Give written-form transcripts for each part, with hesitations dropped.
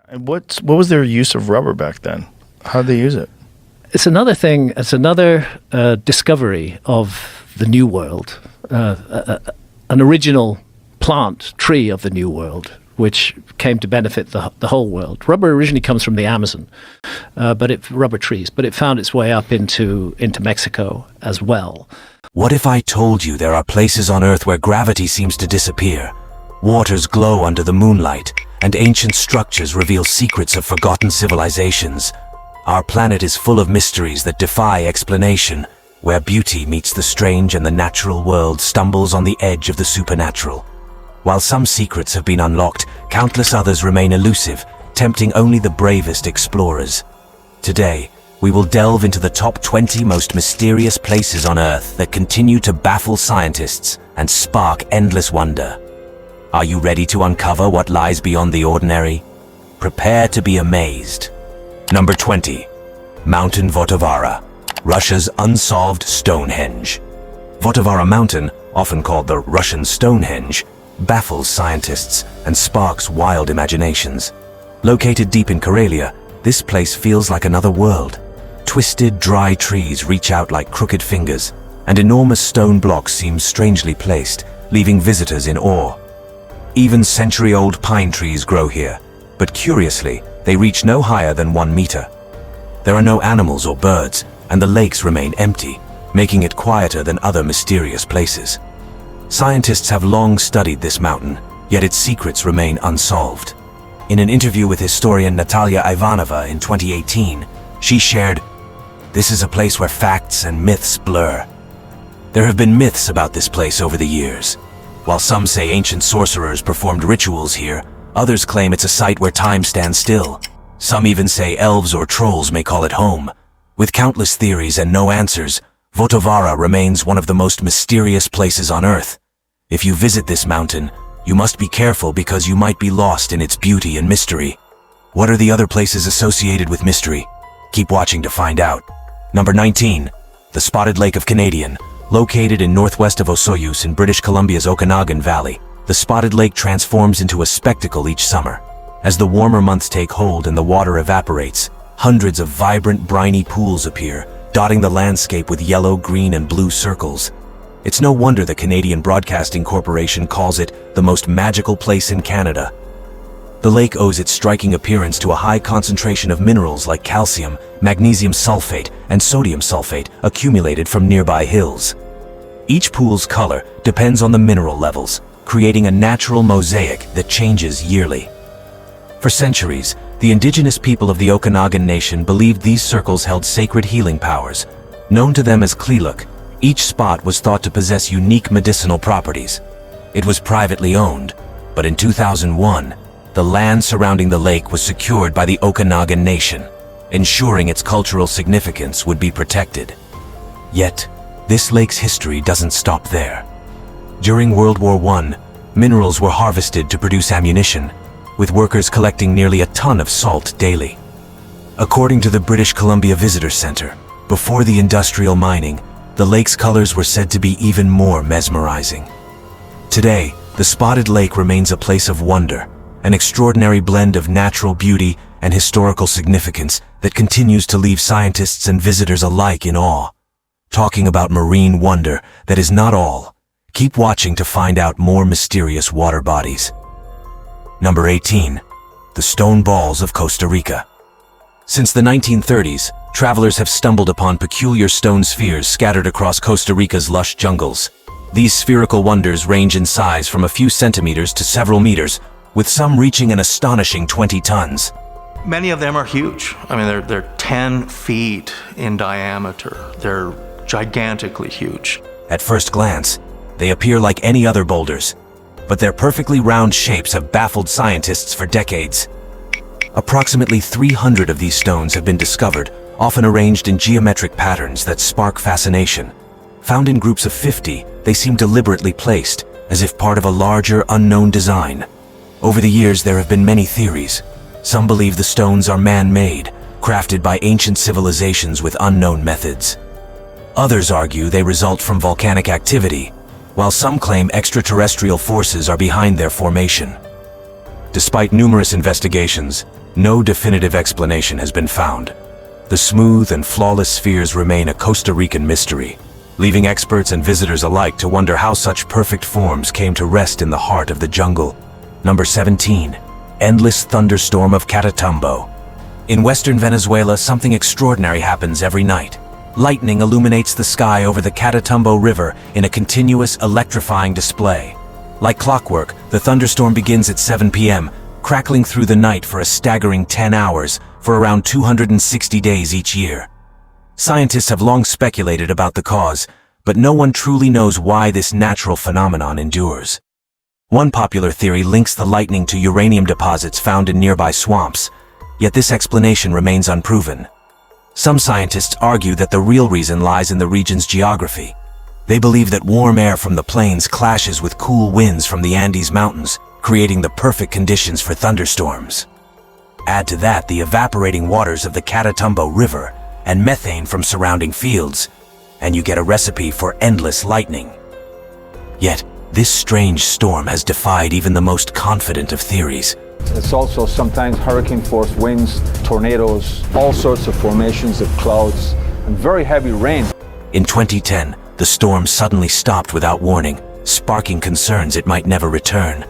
And what was their use of rubber back then? How did they use it? It's another thing. It's another discovery of the New World, an original plant tree of the New World, which came to benefit the whole world. Rubber originally comes from the Amazon, rubber trees, but it found its way up into Mexico as well. What if I told you there are places on Earth where gravity seems to disappear? Waters glow under the moonlight, and ancient structures reveal secrets of forgotten civilizations. Our planet is full of mysteries that defy explanation, where beauty meets the strange and the natural world stumbles on the edge of the supernatural. While some secrets have been unlocked, countless others remain elusive, tempting only the bravest explorers. Today, we will delve into the top 20 most mysterious places on Earth that continue to baffle scientists and spark endless wonder. Are you ready to uncover what lies beyond the ordinary? Prepare to be amazed. Number 20. Mountain Vottovaara, Russia's unsolved Stonehenge. Vottovaara Mountain, often called the Russian Stonehenge, baffles scientists and sparks wild imaginations. Located deep in Karelia, this place feels like another world. Twisted, dry trees reach out like crooked fingers, and enormous stone blocks seem strangely placed, leaving visitors in awe. Even century-old pine trees grow here, but curiously, they reach no higher than 1 meter. There are no animals or birds, and the lakes remain empty, making it quieter than other mysterious places. Scientists have long studied this mountain, yet its secrets remain unsolved. In an interview with historian Natalia Ivanova in 2018, she shared, "This is a place where facts and myths blur." There have been myths about this place over the years. While some say ancient sorcerers performed rituals here, others claim it's a site where time stands still. Some even say elves or trolls may call it home. With countless theories and no answers, Vottovaara remains one of the most mysterious places on Earth. If you visit this mountain, you must be careful because you might be lost in its beauty and mystery. What are the other places associated with mystery? Keep watching to find out. Number 19. The Spotted Lake of Canadian. Located in northwest of Osoyoos in British Columbia's Okanagan Valley, the Spotted Lake transforms into a spectacle each summer. As the warmer months take hold and the water evaporates, hundreds of vibrant, briny pools appear, dotting the landscape with yellow, green, and blue circles. It's no wonder the Canadian Broadcasting Corporation calls it the most magical place in Canada. The lake owes its striking appearance to a high concentration of minerals like calcium, magnesium sulfate, and sodium sulfate accumulated from nearby hills. Each pool's color depends on the mineral levels, creating a natural mosaic that changes yearly. For centuries, the indigenous people of the Okanagan Nation believed these circles held sacred healing powers. Known to them as Kliluk, each spot was thought to possess unique medicinal properties. It was privately owned, but in 2001, the land surrounding the lake was secured by the Okanagan Nation, ensuring its cultural significance would be protected. Yet, this lake's history doesn't stop there. During World War I, minerals were harvested to produce ammunition, with workers collecting nearly a ton of salt daily. According to the British Columbia Visitor Center, before the industrial mining, the lake's colors were said to be even more mesmerizing. Today, the Spotted Lake remains a place of wonder, an extraordinary blend of natural beauty and historical significance that continues to leave scientists and visitors alike in awe. Talking about marine wonder, that is not all. Keep watching to find out more mysterious water bodies. Number 18. The Stone Balls of Costa Rica. Since the 1930s, travelers have stumbled upon peculiar stone spheres scattered across Costa Rica's lush jungles. These spherical wonders range in size from a few centimeters to several meters, with some reaching an astonishing 20 tons. Many of them are huge. I mean, they're 10 feet in diameter. They're gigantically huge. At first glance, they appear like any other boulders, but their perfectly round shapes have baffled scientists for decades. Approximately 300 of these stones have been discovered, often arranged in geometric patterns that spark fascination. Found in groups of 50, they seem deliberately placed, as if part of a larger, unknown design. Over the years, there have been many theories. Some believe the stones are man-made, crafted by ancient civilizations with unknown methods. Others argue they result from volcanic activity, while some claim extraterrestrial forces are behind their formation. Despite numerous investigations, no definitive explanation has been found. The smooth and flawless spheres remain a Costa Rican mystery, leaving experts and visitors alike to wonder how such perfect forms came to rest in the heart of the jungle. Number 17. Endless Thunderstorm of Catatumbo. In western Venezuela, something extraordinary happens every night. Lightning illuminates the sky over the Catatumbo River in a continuous, electrifying display. Like clockwork, the thunderstorm begins at 7 p.m., crackling through the night for a staggering 10 hours for around 260 days each year. Scientists have long speculated about the cause, but no one truly knows why this natural phenomenon endures. One popular theory links the lightning to uranium deposits found in nearby swamps, yet this explanation remains unproven. Some scientists argue that the real reason lies in the region's geography. They believe that warm air from the plains clashes with cool winds from the Andes Mountains, creating the perfect conditions for thunderstorms. Add to that the evaporating waters of the Catatumbo River and methane from surrounding fields, and you get a recipe for endless lightning. Yet, this strange storm has defied even the most confident of theories. It's also sometimes hurricane-force winds, tornadoes, all sorts of formations of clouds, and very heavy rain. In 2010, the storm suddenly stopped without warning, sparking concerns it might never return.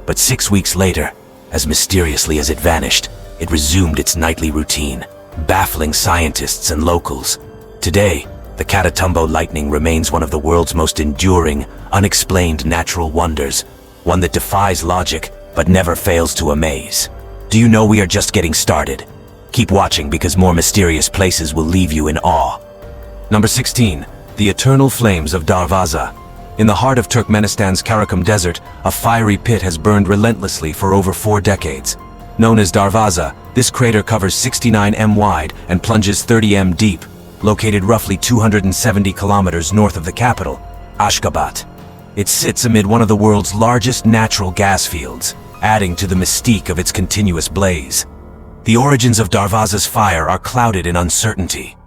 But 6 weeks later, as mysteriously as it vanished, it resumed its nightly routine, baffling scientists and locals. Today, the Catatumbo lightning remains one of the world's most enduring, unexplained natural wonders, one that defies logic but never fails to amaze. Do you know we are just getting started? Keep watching because more mysterious places will leave you in awe. Number 16. The Eternal Flames of Darvaza. In the heart of Turkmenistan's Karakum Desert, a fiery pit has burned relentlessly for over 4 decades. Known as Darvaza, this crater covers 69 m wide and plunges 30 m deep, located roughly 270 kilometers north of the capital, Ashgabat. It sits amid one of the world's largest natural gas fields, adding to the mystique of its continuous blaze. The origins of Darvaza's fire are clouded in uncertainty.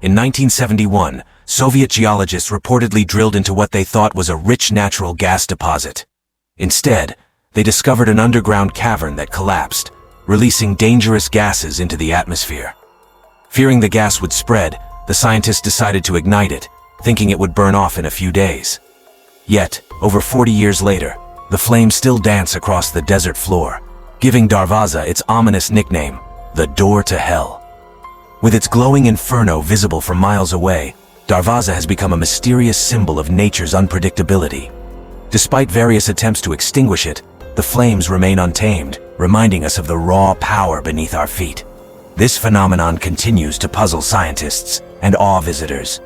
In 1971, Soviet geologists reportedly drilled into what they thought was a rich natural gas deposit. Instead, they discovered an underground cavern that collapsed, releasing dangerous gases into the atmosphere. Fearing the gas would spread, the scientists decided to ignite it, thinking it would burn off in a few days. Yet, over 40 years later, the flames still dance across the desert floor, giving Darvaza its ominous nickname, the Door to Hell. With its glowing inferno visible from miles away, Darvaza has become a mysterious symbol of nature's unpredictability. Despite various attempts to extinguish it, the flames remain untamed, reminding us of the raw power beneath our feet. This phenomenon continues to puzzle scientists and awe visitors.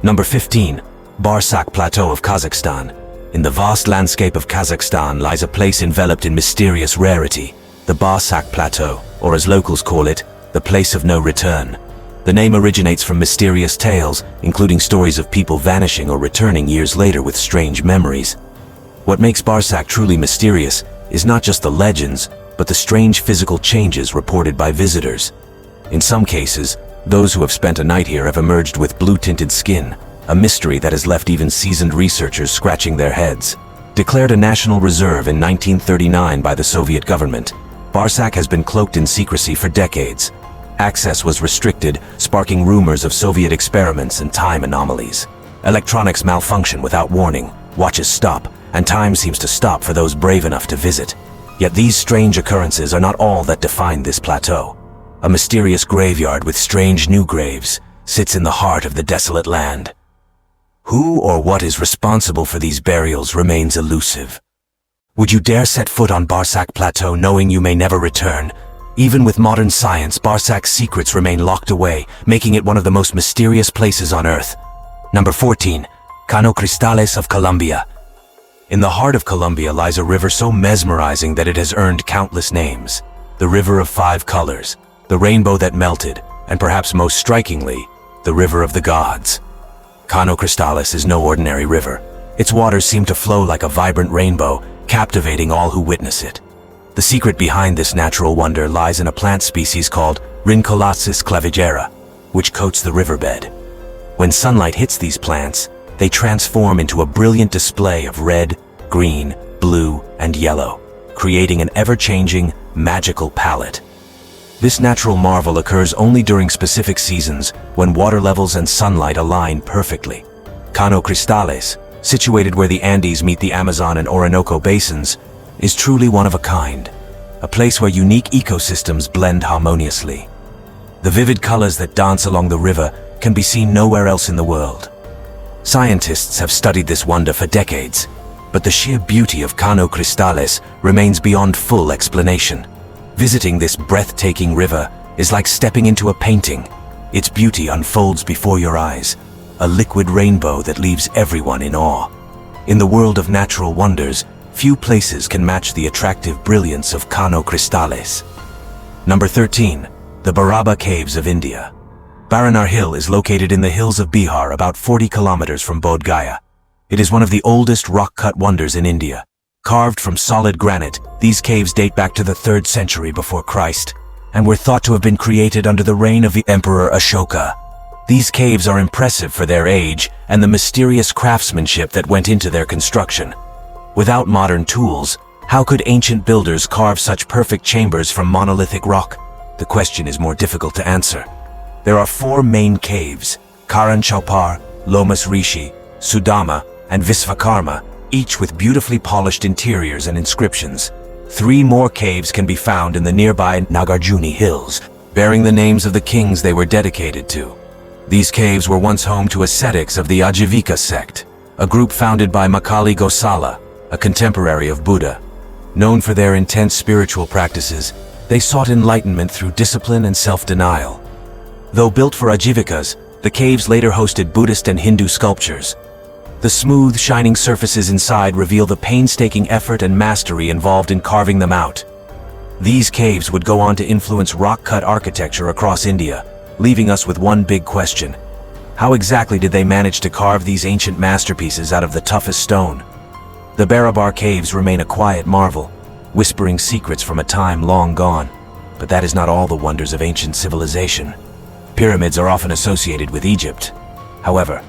Number 15. Barsak Plateau of Kazakhstan. In the vast landscape of Kazakhstan lies a place enveloped in mysterious rarity, the Barsak Plateau, or as locals call it, the place of no return. The name originates from mysterious tales, including stories of people vanishing or returning years later with strange memories. What makes Barsak truly mysterious is not just the legends, but the strange physical changes reported by visitors. In some cases, those who have spent a night here have emerged with blue-tinted skin, a mystery that has left even seasoned researchers scratching their heads. Declared a national reserve in 1939 by the Soviet government, Barsak has been cloaked in secrecy for decades. Access was restricted, sparking rumors of Soviet experiments and time anomalies. Electronics malfunction without warning, watches stop, and time seems to stop for those brave enough to visit. Yet these strange occurrences are not all that define this plateau. A mysterious graveyard with strange new graves sits in the heart of the desolate land. Who or what is responsible for these burials remains elusive. Would you dare set foot on Barsak Plateau knowing you may never return? Even with modern science, Barsak's secrets remain locked away, making it one of the most mysterious places on Earth. Number 14. Cano Cristales of Colombia. In the heart of Colombia lies a river so mesmerizing that it has earned countless names. The River of 5 Colors, the rainbow that melted, and perhaps most strikingly, the River of the Gods. Cano Cristales is no ordinary river. Its waters seem to flow like a vibrant rainbow, captivating all who witness it. The secret behind this natural wonder lies in a plant species called Rhincolatsis clavigera, which coats the riverbed. When sunlight hits these plants, they transform into a brilliant display of red, green, blue, and yellow, creating an ever-changing, magical palette. This natural marvel occurs only during specific seasons when water levels and sunlight align perfectly. Cano Cristales, situated where the Andes meet the Amazon and Orinoco basins, is truly one of a kind, a place where unique ecosystems blend harmoniously. The vivid colors that dance along the river can be seen nowhere else in the world. Scientists have studied this wonder for decades, but the sheer beauty of Cano Cristales remains beyond full explanation. Visiting this breathtaking river is like stepping into a painting. Its beauty unfolds before your eyes, a liquid rainbow that leaves everyone in awe. In the world of natural wonders, few places can match the attractive brilliance of Cano Cristales. Number 13. The Baraba Caves of India. Baranar Hill is located in the hills of Bihar, about 40 kilometers from Bodh Gaya. It is one of the oldest rock-cut wonders in India. Carved from solid granite, these caves date back to the 3rd century before Christ, and were thought to have been created under the reign of the Emperor Ashoka. These caves are impressive for their age and the mysterious craftsmanship that went into their construction. Without modern tools, how could ancient builders carve such perfect chambers from monolithic rock? The question is more difficult to answer. There are 4 main caves: Karan Chaupar, Lomas Rishi, Sudama, and Visvakarma, each with beautifully polished interiors and inscriptions. 3 more caves can be found in the nearby Nagarjuni Hills, bearing the names of the kings they were dedicated to. These caves were once home to ascetics of the Ajivika sect, a group founded by Makali Gosala, a contemporary of Buddha. Known for their intense spiritual practices, they sought enlightenment through discipline and self-denial. Though built for Ajivikas, the caves later hosted Buddhist and Hindu sculptures. The smooth, shining surfaces inside reveal the painstaking effort and mastery involved in carving them out. These caves would go on to influence rock-cut architecture across India, leaving us with one big question. How exactly did they manage to carve these ancient masterpieces out of the toughest stone? The Barabar Caves remain a quiet marvel, whispering secrets from a time long gone. But that is not all the wonders of ancient civilization. Pyramids are often associated with Egypt. However,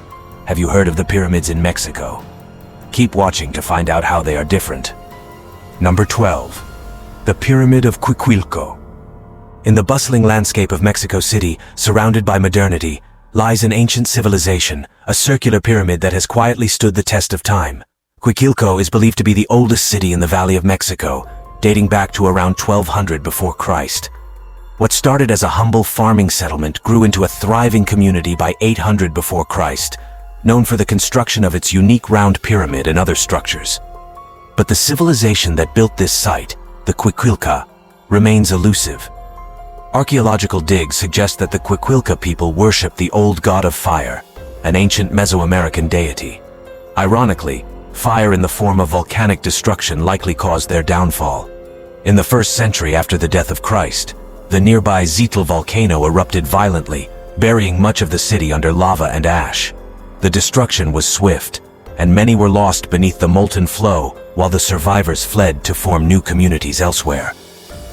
have you heard of the pyramids in Mexico? Keep watching to find out how they are different. Number 12. The Pyramid of Cuicuilco. In the bustling landscape of Mexico City, surrounded by modernity, lies an ancient civilization, a circular pyramid that has quietly stood the test of time. Cuicuilco is believed to be the oldest city in the Valley of Mexico, dating back to around 1200 before Christ. What started as a humble farming settlement grew into a thriving community by 800 before Christ, known for the construction of its unique round pyramid and other structures. But the civilization that built this site, the Cuicuilca, remains elusive. Archaeological digs suggest that the Cuicuilca people worshipped the old god of fire, an ancient Mesoamerican deity. Ironically, fire in the form of volcanic destruction likely caused their downfall. In the 1st century after the death of Christ, the nearby Zitl volcano erupted violently, burying much of the city under lava and ash. The destruction was swift, and many were lost beneath the molten flow while the survivors fled to form new communities elsewhere.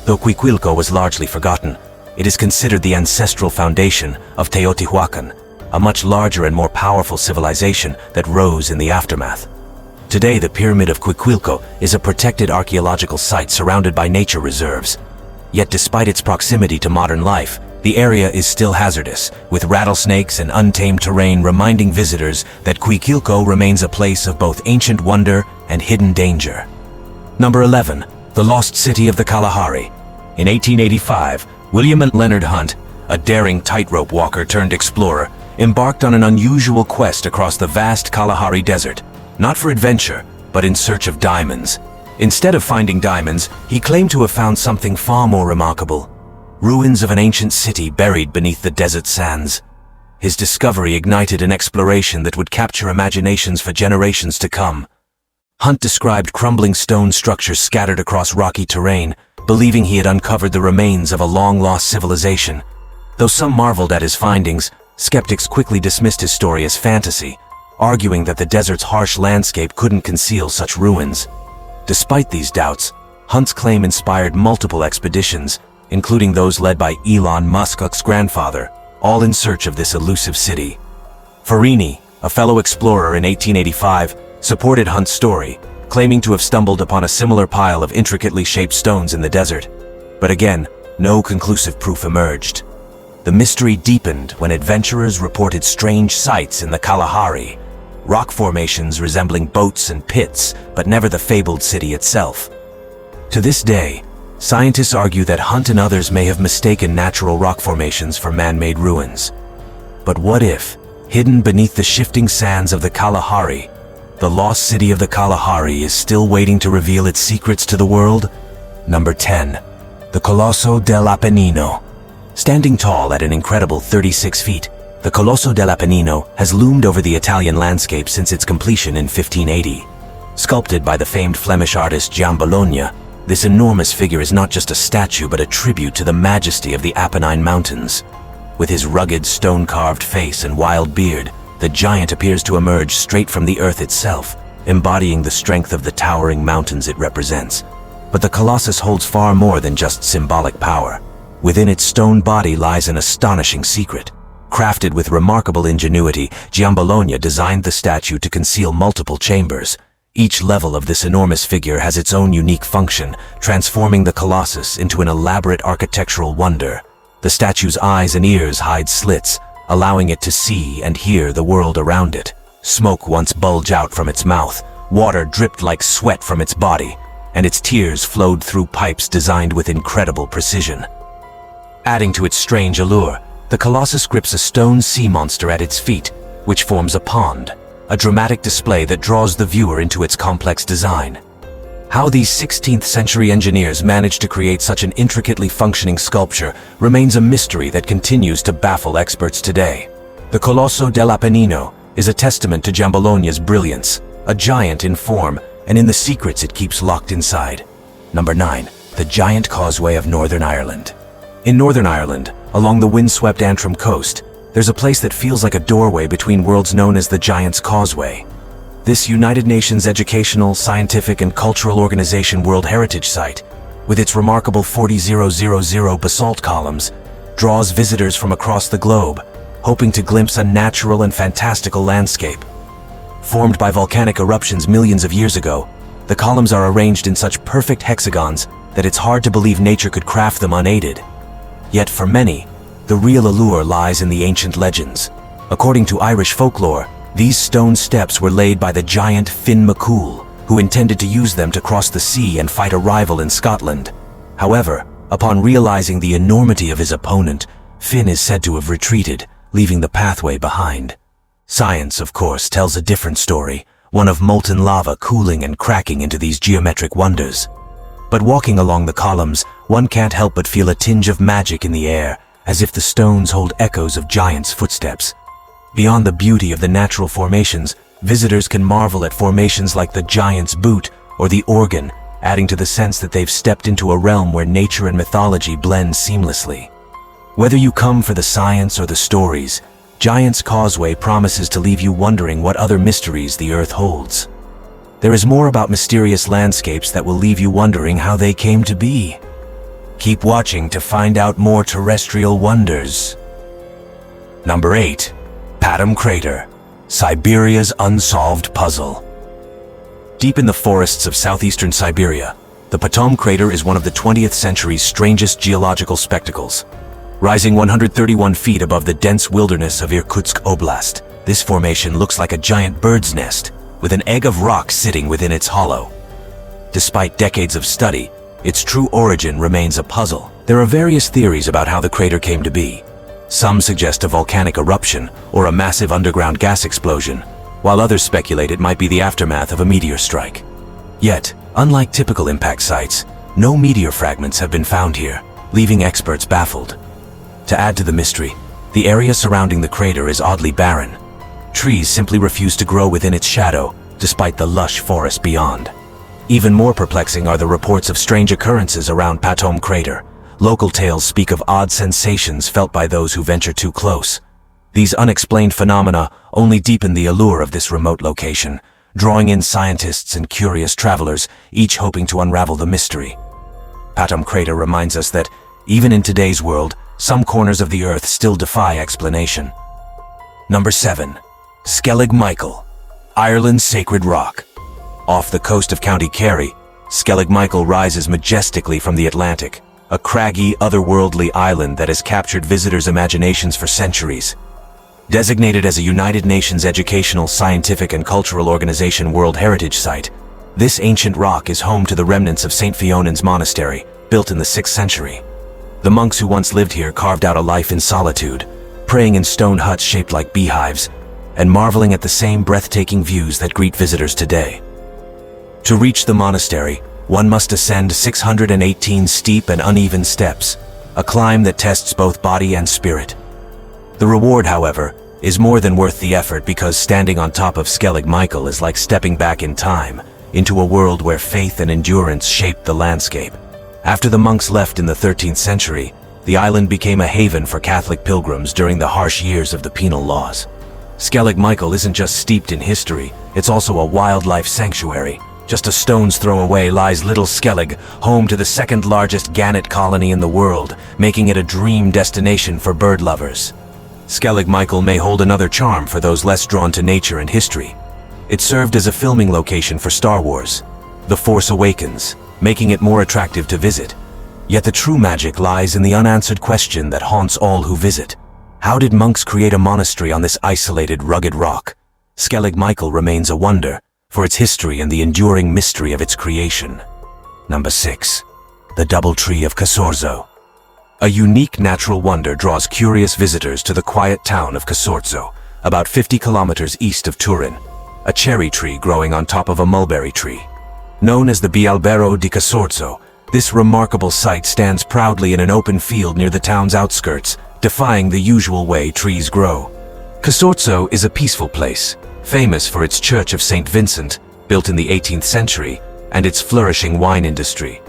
Though Cuicuilco was largely forgotten, it is considered the ancestral foundation of Teotihuacan, a much larger and more powerful civilization that rose in the aftermath. Today, the Pyramid of Cuicuilco is a protected archaeological site surrounded by nature reserves. Yet despite its proximity to modern life, the area is still hazardous, with rattlesnakes and untamed terrain reminding visitors that Cuicuilco remains a place of both ancient wonder and hidden danger. Number 11. The Lost City of the Kalahari. In 1885, William and Leonard Hunt, a daring tightrope walker turned explorer, embarked on an unusual quest across the vast Kalahari Desert, not for adventure, but in search of diamonds. Instead of finding diamonds, he claimed to have found something far more remarkable: ruins of an ancient city buried beneath the desert sands. His discovery ignited an exploration that would capture imaginations for generations to come. Hunt described crumbling stone structures scattered across rocky terrain, believing he had uncovered the remains of a long-lost civilization. Though some marveled at his findings, skeptics quickly dismissed his story as fantasy, arguing that the desert's harsh landscape couldn't conceal such ruins. Despite these doubts, Hunt's claim inspired multiple expeditions, including those led by Elon Musk's grandfather, all in search of this elusive city. Farini, a fellow explorer in 1885, supported Hunt's story, claiming to have stumbled upon a similar pile of intricately shaped stones in the desert. But again, no conclusive proof emerged. The mystery deepened when adventurers reported strange sights in the Kalahari, rock formations resembling boats and pits, but never the fabled city itself. To this day, scientists argue that Hunt and others may have mistaken natural rock formations for man-made ruins. But what if, hidden beneath the shifting sands of the Kalahari, the lost city of the Kalahari is still waiting to reveal its secrets to the world? Number 10. The Colosso dell'Apennino. Standing tall at an incredible 36 feet, the Colosso dell'Apennino has loomed over the Italian landscape since its completion in 1580. Sculpted by the famed Flemish artist Giambologna, this enormous figure is not just a statue but a tribute to the majesty of the Apennine Mountains. With his rugged, stone-carved face and wild beard, the giant appears to emerge straight from the earth itself, embodying the strength of the towering mountains it represents. But the Colossus holds far more than just symbolic power. Within its stone body lies an astonishing secret. Crafted with remarkable ingenuity, Giambologna designed the statue to conceal multiple chambers. Each level of this enormous figure has its own unique function, transforming the Colossus into an elaborate architectural wonder. The statue's eyes and ears hide slits, allowing it to see and hear the world around it. Smoke once bulged out from its mouth, water dripped like sweat from its body, and its tears flowed through pipes designed with incredible precision. Adding to its strange allure, the Colossus grips a stone sea monster at its feet, which forms a pond, a dramatic display that draws the viewer into its complex design. How these 16th century engineers managed to create such an intricately functioning sculpture remains a mystery that continues to baffle experts today. The Colosso dell'Apennino is a testament to Giambologna's brilliance, a giant in form and in the secrets it keeps locked inside. Number 9. The Giant Causeway of Northern Ireland. In Northern Ireland, along the windswept Antrim coast, there's a place that feels like a doorway between worlds known as the Giant's Causeway. This United Nations educational, scientific, and cultural organization World Heritage Site, with its remarkable 40,000 basalt columns, draws visitors from across the globe, hoping to glimpse a natural and fantastical landscape. Formed by volcanic eruptions millions of years ago, the columns are arranged in such perfect hexagons that it's hard to believe nature could craft them unaided. Yet for many, the real allure lies in the ancient legends. According to Irish folklore, these stone steps were laid by the giant Finn McCool, who intended to use them to cross the sea and fight a rival in Scotland. However, upon realizing the enormity of his opponent, Finn is said to have retreated, leaving the pathway behind. Science, of course, tells a different story, one of molten lava cooling and cracking into these geometric wonders. But walking along the columns, one can't help but feel a tinge of magic in the air, as if the stones hold echoes of giants' footsteps. Beyond the beauty of the natural formations, visitors can marvel at formations like the Giant's Boot or the Organ, adding to the sense that they've stepped into a realm where nature and mythology blend seamlessly. Whether you come for the science or the stories, Giant's Causeway promises to leave you wondering what other mysteries the Earth holds. There is more about mysterious landscapes that will leave you wondering how they came to be. Keep watching to find out more terrestrial wonders. Number 8. Patton Crater, Siberia's unsolved puzzle. Deep in the forests of southeastern Siberia, the Patton Crater is one of the 20th century's strangest geological spectacles. Rising 131 feet above the dense wilderness of Irkutsk Oblast, this formation looks like a giant bird's nest, with an egg of rock sitting within its hollow. Despite decades of study, its true origin remains a puzzle. There are various theories about how the crater came to be. Some suggest a volcanic eruption or a massive underground gas explosion, while others speculate it might be the aftermath of a meteor strike. Yet, unlike typical impact sites, no meteor fragments have been found here, leaving experts baffled. To add to the mystery, the area surrounding the crater is oddly barren. Trees simply refuse to grow within its shadow, despite the lush forest beyond. Even more perplexing are the reports of strange occurrences around Patton Crater. Local tales speak of odd sensations felt by those who venture too close. These unexplained phenomena only deepen the allure of this remote location, drawing in scientists and curious travelers, each hoping to unravel the mystery. Patton Crater reminds us that, even in today's world, some corners of the Earth still defy explanation. Number 7. Skellig Michael, Ireland's sacred rock. Off the coast of County Kerry, Skellig Michael rises majestically from the Atlantic, a craggy, otherworldly island that has captured visitors' imaginations for centuries. Designated as a United Nations Educational, Scientific and Cultural Organization World Heritage Site, this ancient rock is home to the remnants of St. Fionan's Monastery, built in the 6th century. The monks who once lived here carved out a life in solitude, praying in stone huts shaped like beehives, and marveling at the same breathtaking views that greet visitors today. To reach the monastery, one must ascend 618 steep and uneven steps, a climb that tests both body and spirit. The reward, however, is more than worth the effort, because standing on top of Skellig Michael is like stepping back in time, into a world where faith and endurance shaped the landscape. After the monks left in the 13th century, the island became a haven for Catholic pilgrims during the harsh years of the penal laws. Skellig Michael isn't just steeped in history, it's also a wildlife sanctuary. Just a stone's throw away lies Little Skellig, home to the second largest gannet colony in the world, making it a dream destination for bird lovers. Skellig Michael may hold another charm for those less drawn to nature and history. It served as a filming location for Star Wars, The Force Awakens, making it more attractive to visit. Yet the true magic lies in the unanswered question that haunts all who visit. How did monks create a monastery on this isolated, rugged rock? Skellig Michael remains a wonder, for its history and the enduring mystery of its creation. Number 6. The Doubletree of Casorzo. A unique natural wonder draws curious visitors to the quiet town of Casorzo, about 50 kilometers east of Turin, a cherry tree growing on top of a mulberry tree. Known as the Bialbero di Casorzo, this remarkable site stands proudly in an open field near the town's outskirts, defying the usual way trees grow. Casorzo is a peaceful place, famous for its Church of St. Vincent, built in the 18th century, and its flourishing wine industry.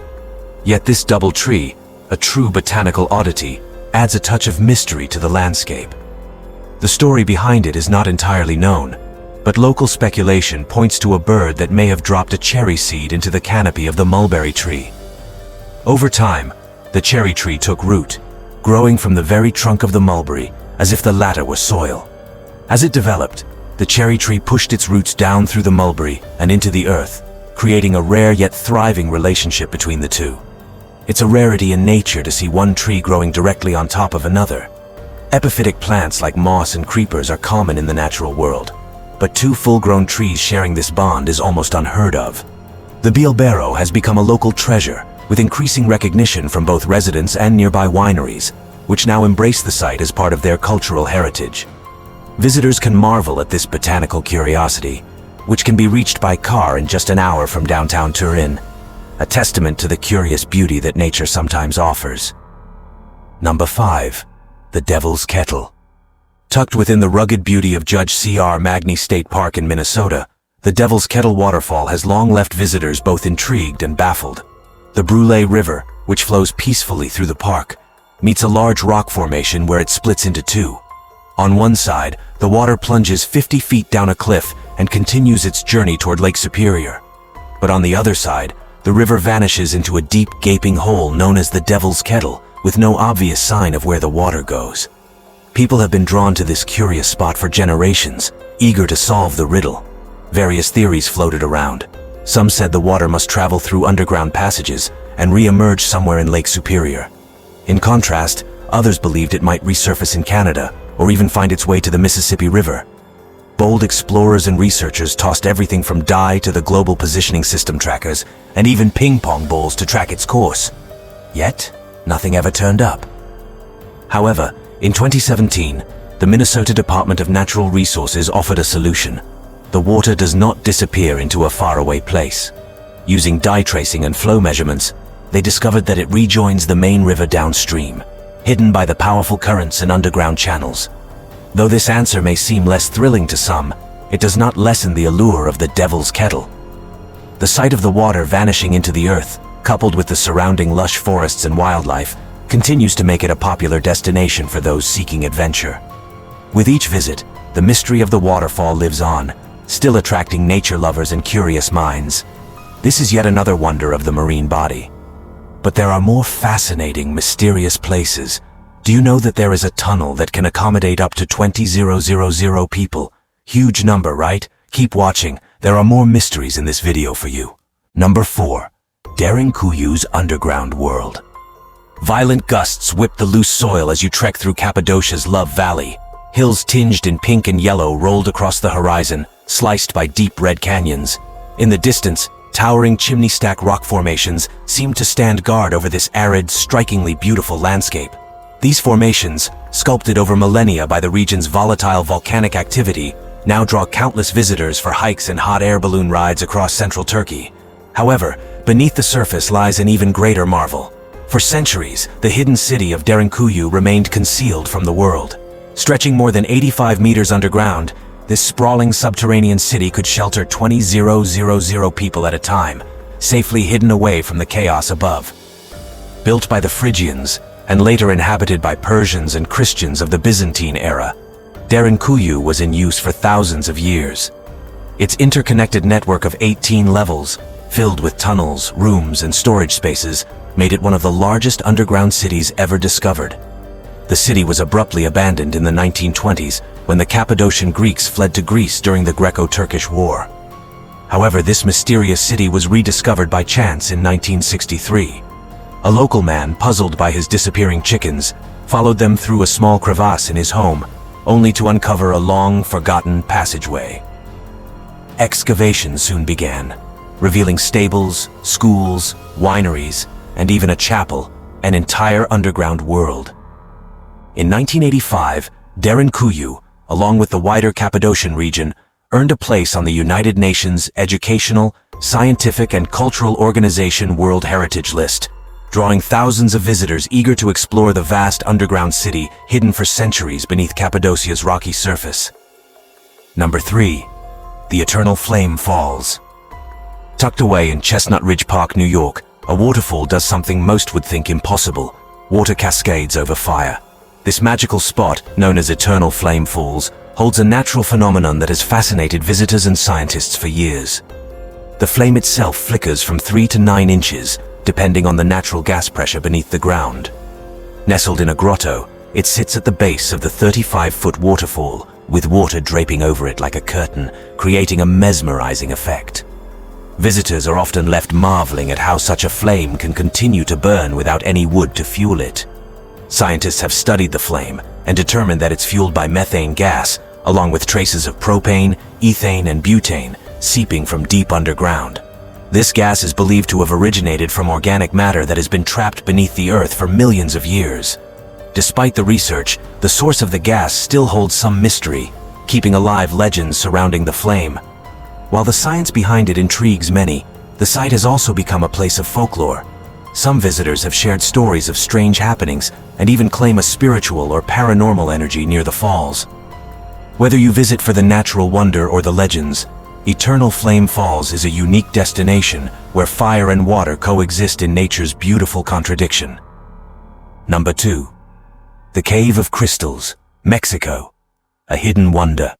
Yet this double tree, a true botanical oddity, adds a touch of mystery to the landscape. The story behind it is not entirely known, but local speculation points to a bird that may have dropped a cherry seed into the canopy of the mulberry tree. Over time, the cherry tree took root, growing from the very trunk of the mulberry, as if the latter were soil. As it developed, the cherry tree pushed its roots down through the mulberry and into the earth, creating a rare yet thriving relationship between the two. It's a rarity in nature to see one tree growing directly on top of another. Epiphytic plants like moss and creepers are common in the natural world, but two full-grown trees sharing this bond is almost unheard of. The Bialbero has become a local treasure, with increasing recognition from both residents and nearby wineries, which now embrace the site as part of their cultural heritage. Visitors can marvel at this botanical curiosity, which can be reached by car in just an hour from downtown Turin, a testament to the curious beauty that nature sometimes offers. Number 5. The Devil's Kettle. Tucked within the rugged beauty of Judge C.R. Magny State Park in Minnesota, the Devil's Kettle waterfall has long left visitors both intrigued and baffled. The Brule River, which flows peacefully through the park, meets a large rock formation where it splits into two. On one side, the water plunges 50 feet down a cliff and continues its journey toward Lake Superior. But on the other side, the river vanishes into a deep, gaping hole known as the Devil's Kettle, with no obvious sign of where the water goes. People have been drawn to this curious spot for generations, eager to solve the riddle. Various theories floated around. Some said the water must travel through underground passages and re-emerge somewhere in Lake Superior. In contrast, others believed it might resurface in Canada, or even find its way to the Mississippi River. Bold explorers and researchers tossed everything from dye to the global positioning system trackers, and even ping-pong balls to track its course. Yet, nothing ever turned up. However, in 2017, the Minnesota Department of Natural Resources offered a solution. The water does not disappear into a faraway place. Using dye tracing and flow measurements, they discovered that it rejoins the main river downstream, hidden by the powerful currents and underground channels. Though this answer may seem less thrilling to some, it does not lessen the allure of the Devil's Kettle. The sight of the water vanishing into the earth, coupled with the surrounding lush forests and wildlife, continues to make it a popular destination for those seeking adventure. With each visit, the mystery of the waterfall lives on, still attracting nature lovers and curious minds. This is yet another wonder of the marine body. But there are more fascinating, mysterious places. Do you know that there is a tunnel that can accommodate up to 20,000 people? Huge number, right? Keep watching. There are more mysteries in this video for you. Number 4. Daring Kuyu's Underground World. Violent gusts whip the loose soil as you trek through Cappadocia's Love Valley. Hills tinged in pink and yellow rolled across the horizon, sliced by deep red canyons. In the distance, towering chimney stack rock formations seem to stand guard over this arid, strikingly beautiful landscape. These formations, sculpted over millennia by the region's volatile volcanic activity, now draw countless visitors for hikes and hot air balloon rides across central Turkey. However, beneath the surface lies an even greater marvel. For centuries, the hidden city of Derinkuyu remained concealed from the world. Stretching more than 85 meters underground, this sprawling subterranean city could shelter 20,000 people at a time, safely hidden away from the chaos above. Built by the Phrygians, and later inhabited by Persians and Christians of the Byzantine era, Derinkuyu was in use for thousands of years. Its interconnected network of 18 levels, filled with tunnels, rooms, and storage spaces, made it one of the largest underground cities ever discovered. The city was abruptly abandoned in the 1920s when the Cappadocian Greeks fled to Greece during the Greco-Turkish War. However, this mysterious city was rediscovered by chance in 1963. A local man, puzzled by his disappearing chickens, followed them through a small crevasse in his home, only to uncover a long, forgotten passageway. Excavations soon began, revealing stables, schools, wineries, and even a chapel, an entire underground world. In 1985, Derinkuyu, along with the wider Cappadocian region, earned a place on the United Nations Educational, Scientific, and Cultural Organization World Heritage List, drawing thousands of visitors eager to explore the vast underground city hidden for centuries beneath Cappadocia's rocky surface. Number 3. The Eternal Flame Falls. Tucked away in Chestnut Ridge Park, New York, a waterfall does something most would think impossible. Water cascades over fire. This magical spot, known as Eternal Flame Falls, holds a natural phenomenon that has fascinated visitors and scientists for years. The flame itself flickers from 3 to 9 inches, depending on the natural gas pressure beneath the ground. Nestled in a grotto, it sits at the base of the 35-foot waterfall, with water draping over it like a curtain, creating a mesmerizing effect. Visitors are often left marveling at how such a flame can continue to burn without any wood to fuel it. Scientists have studied the flame and determined that it's fueled by methane gas, along with traces of propane, ethane, and butane seeping from deep underground. This gas is believed to have originated from organic matter that has been trapped beneath the earth for millions of years. Despite the research, the source of the gas still holds some mystery, keeping alive legends surrounding the flame. While the science behind it intrigues many, the site has also become a place of folklore. Some visitors have shared stories of strange happenings and even claim a spiritual or paranormal energy near the falls. Whether you visit for the natural wonder or the legends, Eternal Flame Falls is a unique destination where fire and water coexist in nature's beautiful contradiction. Number 2. The Cave of Crystals, Mexico, a hidden wonder.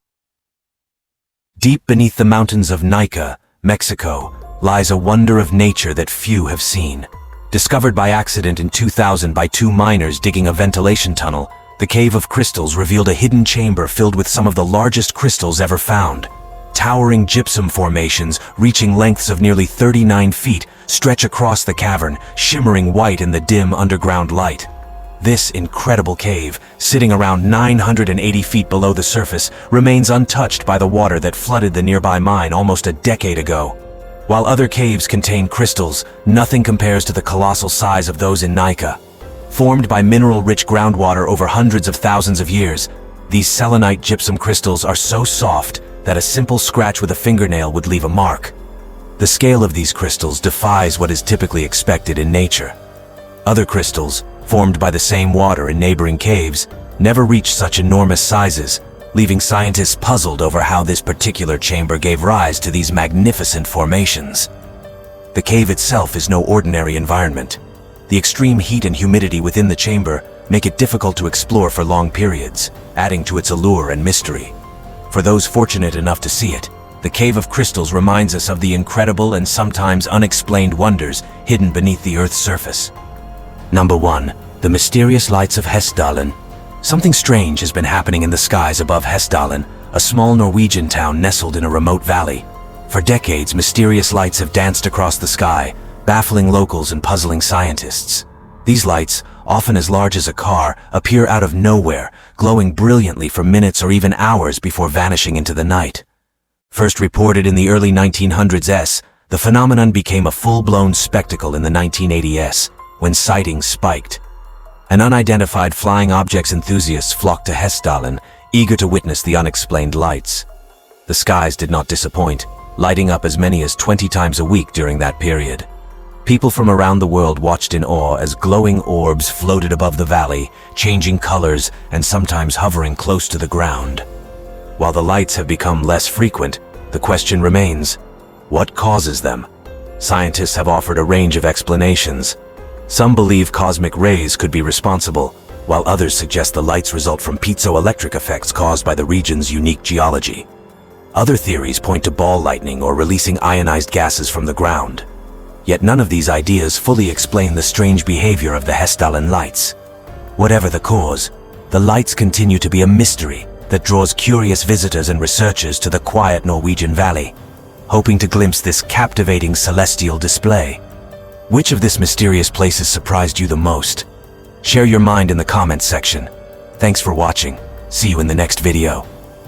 Deep beneath the mountains of Rica, Mexico, lies a wonder of nature that few have seen. Discovered by accident in 2000 by 2 miners digging a ventilation tunnel, the Cave of Crystals revealed a hidden chamber filled with some of the largest crystals ever found. Towering gypsum formations, reaching lengths of nearly 39 feet, stretch across the cavern, shimmering white in the dim underground light. This incredible cave, sitting around 980 feet below the surface, remains untouched by the water that flooded the nearby mine almost a decade ago. While other caves contain crystals, nothing compares to the colossal size of those in Rica. Formed by mineral-rich groundwater over hundreds of thousands of years, these selenite gypsum crystals are so soft that a simple scratch with a fingernail would leave a mark. The scale of these crystals defies what is typically expected in nature. Other crystals, formed by the same water in neighboring caves, never reach such enormous sizes, leaving scientists puzzled over how this particular chamber gave rise to these magnificent formations. The cave itself is no ordinary environment. The extreme heat and humidity within the chamber make it difficult to explore for long periods, adding to its allure and mystery. For those fortunate enough to see it, the Cave of Crystals reminds us of the incredible and sometimes unexplained wonders hidden beneath the Earth's surface. Number 1. The mysterious lights of Hessdalen. Something strange has been happening in the skies above Hessdalen, a small Norwegian town nestled in a remote valley. For decades, mysterious lights have danced across the sky, baffling locals and puzzling scientists. These lights, often as large as a car, appear out of nowhere, glowing brilliantly for minutes or even hours before vanishing into the night. First reported in the early 1900s, the phenomenon became a full-blown spectacle in the 1980s, when sightings spiked. An unidentified flying objects enthusiasts flocked to Hessdalen, eager to witness the unexplained lights. The skies did not disappoint, lighting up as many as 20 times a week during that period. People from around the world watched in awe as glowing orbs floated above the valley, changing colors and sometimes hovering close to the ground. While the lights have become less frequent, the question remains, what causes them? Scientists have offered a range of explanations. Some believe cosmic rays could be responsible, while others suggest the lights result from piezoelectric effects caused by the region's unique geology. Other theories point to ball lightning or releasing ionized gases from the ground. Yet none of these ideas fully explain the strange behavior of the Hessdalen lights. Whatever the cause, the lights continue to be a mystery that draws curious visitors and researchers to the quiet Norwegian valley, hoping to glimpse this captivating celestial display. Which of this mysterious places surprised you the most? Share your mind in the comments section. Thanks for watching. See you in the next video.